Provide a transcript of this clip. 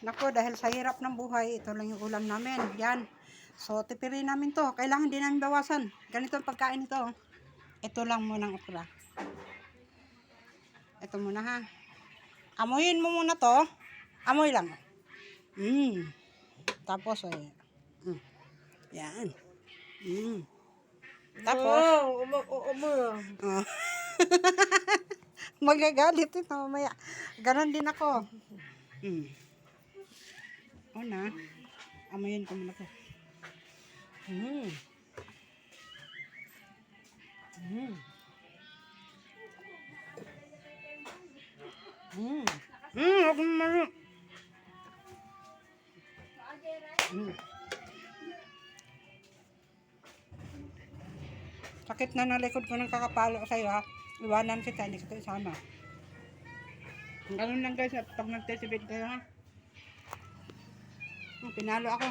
Nako, dahil sa hirap ng buhay, ito lang yung ulam namin. Yan. So, tipirin namin to. Kailangan din namin bawasan. Ganito ang pagkain ito. Ito lang munang okra. Ito muna ha. Amuyin mo muna to. Amoy lang. Tapos, yan. Tapos, oh. Magagalit ito mamaya. Ganon din ako. Una, amoyin ko muna to. Ako naman. Sakit na ng likod ko ng kakapalo sa'yo ha. Iwanan kita, hindi kita isama. Ganun lang guys, pag nagtitipid kayo ha. Pinalo ako.